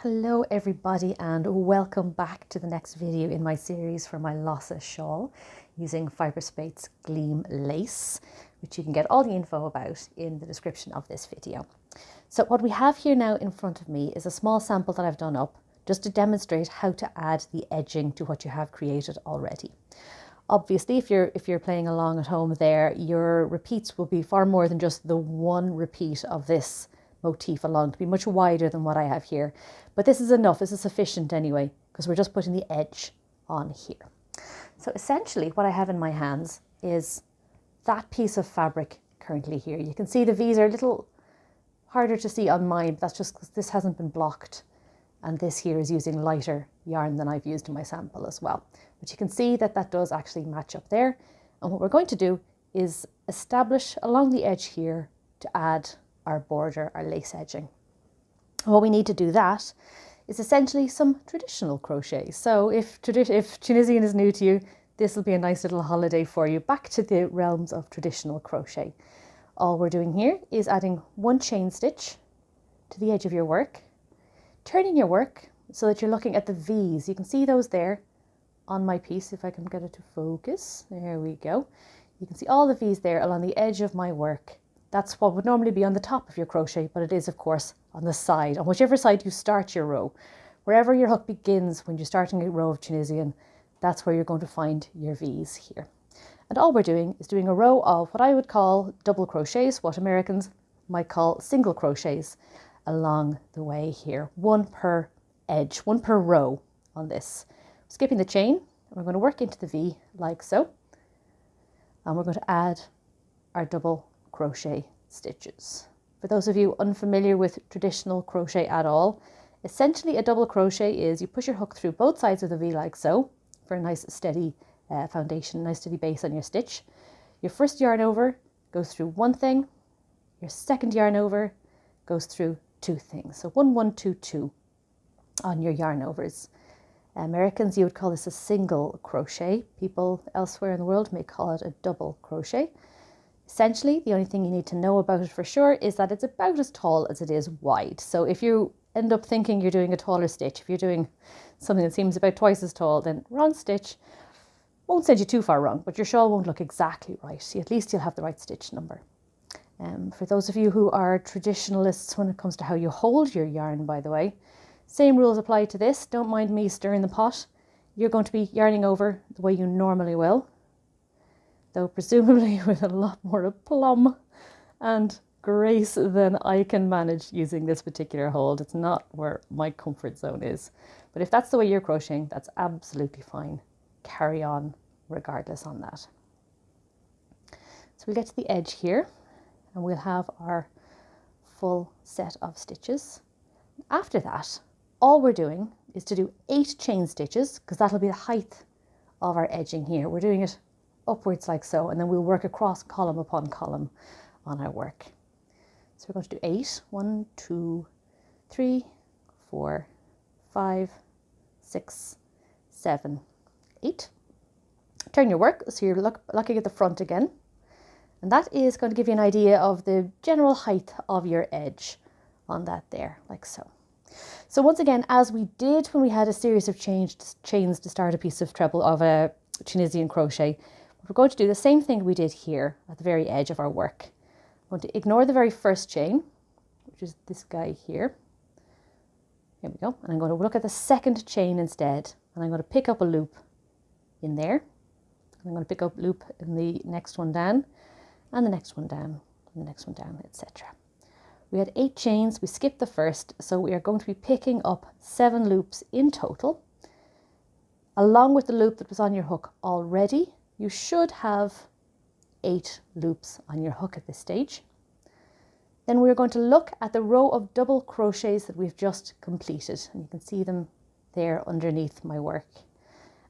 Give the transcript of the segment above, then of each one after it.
Hello everybody and welcome back to the next video in my series for my Lasa Shawl using Fiberspace's Gleam lace, which you can get all the info about in the description of this video. So what we have here now in front of me is a small sample that I've done up just to demonstrate how to add the edging to what you have created already. Obviously, if you're playing along at home there, your repeats will be far more than just the one repeat of this motif along, to be much wider than what I have here. But this is enough, this is sufficient anyway, because we're just putting the edge on here. So essentially what I have in my hands is that piece of fabric currently here. You can see the V's are a little harder to see on mine, but that's just because this hasn't been blocked. And this here is using lighter yarn than I've used in my sample as well. But you can see that that does actually match up there. And what we're going to do is establish along the edge here to add our border, our lace edging. And what we need to do that is essentially some traditional crochet. So if Tunisian is new to you, this will be a nice little holiday for you, back to the realms of traditional crochet. All we're doing here is adding one chain stitch to the edge of your work, turning your work so that you're looking at the V's. You can see those there on my piece, if I can get it to focus. There we go. You can see all the V's there along the edge of my work. That's what would normally be on the top of your crochet, but it is of course on the side, on whichever side you start your row. Wherever your hook begins when you're starting a row of Tunisian, that's where you're going to find your V's here. And all we're doing is doing a row of what I would call double crochets, what Americans might call single crochets, along the way here. One per edge, one per row on this. Skipping the chain, we're going to work into the V like so. And we're going to add our double crochet stitches. For those of you unfamiliar with traditional crochet at all, essentially a double crochet is you push your hook through both sides of the V like so for a nice steady foundation, nice steady base on your stitch. Your first yarn over goes through one thing, your second yarn over goes through two things. So 1, 1, 2, 2 on your yarn overs. Americans, you would call this a single crochet. People elsewhere in the world may call it a double crochet. Essentially, the only thing you need to know about it for sure is that it's about as tall as it is wide. So if you end up thinking you're doing a taller stitch, if you're doing something that seems about twice as tall, then wrong stitch. Won't send you too far wrong, but your shawl won't look exactly right. At least you'll have the right stitch number. For those of you who are traditionalists when it comes to how you hold your yarn, by the way, same rules apply to this. Don't mind me stirring the pot. You're going to be yarning over the way you normally will, though presumably with a lot more aplomb and grace than I can manage using this particular hold. It's not where my comfort zone is. But if that's the way you're crocheting, that's absolutely fine. Carry on regardless on that. So we'll get to the edge here and we'll have our full set of stitches. After that, all we're doing is to do 8 chain stitches, because that'll be the height of our edging here. We're doing it upwards like so, and then we'll work across column upon column on our work. So we're going to do 8. 1, 2, 3, 4, 5, 6, 7, 8. Turn your work so you're looking at the front again. And that is going to give you an idea of the general height of your edge on that there, like so. So once again, as we did when we had a series of chains to start a piece of treble of a Tunisian crochet, we're going to do the same thing we did here at the very edge of our work. I'm going to ignore the very first chain, which is this guy here. Here we go. And I'm going to look at the second chain instead. And I'm going to pick up a loop in there. I'm going to pick up a loop in the next one down, and the next one down, and the next one down, etc. We had 8 chains, we skipped the first, so we are going to be picking up 7 loops in total. Along with the loop that was on your hook already, you should have 8 loops on your hook at this stage. Then we're going to look at the row of double crochets that we've just completed, and you can see them there underneath my work.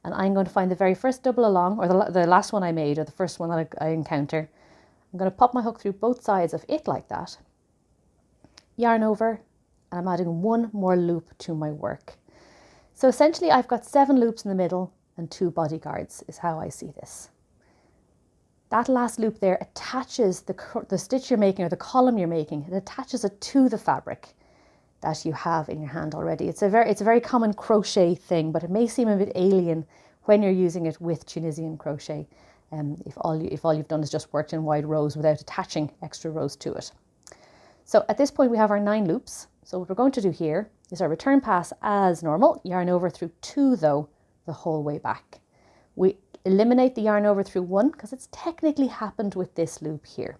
And I'm going to find the very first double along, or the last one I made, or the first one that I encounter. I'm going to pop my hook through both sides of it like that, yarn over, and I'm adding 1 more loop to my work. So essentially I've got 7 loops in the middle and 2 bodyguards is how I see this. That last loop there attaches the stitch you're making, or the column you're making, it attaches it to the fabric. that you have in your hand already. It's a very common crochet thing, but it may seem a bit alien when you're using it with Tunisian crochet, if all you've done is just worked in wide rows without attaching extra rows to it. So at this point we have our 9 loops. So what we're going to do here is our return pass as normal, yarn over through 2 though the whole way back. We eliminate the yarn over through 1 because it's technically happened with this loop here.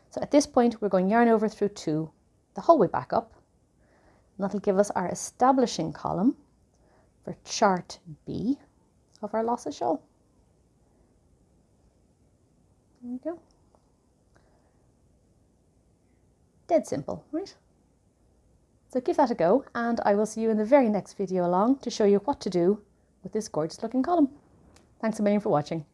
So at this point we're going yarn over through 2 the whole way back up, and that'll give us our establishing column for chart B of our Lasa Shawl. There we go. Dead simple, right? So give that a go, and I will see you in the very next video along to show you what to do with this gorgeous looking column. Thanks a million for watching.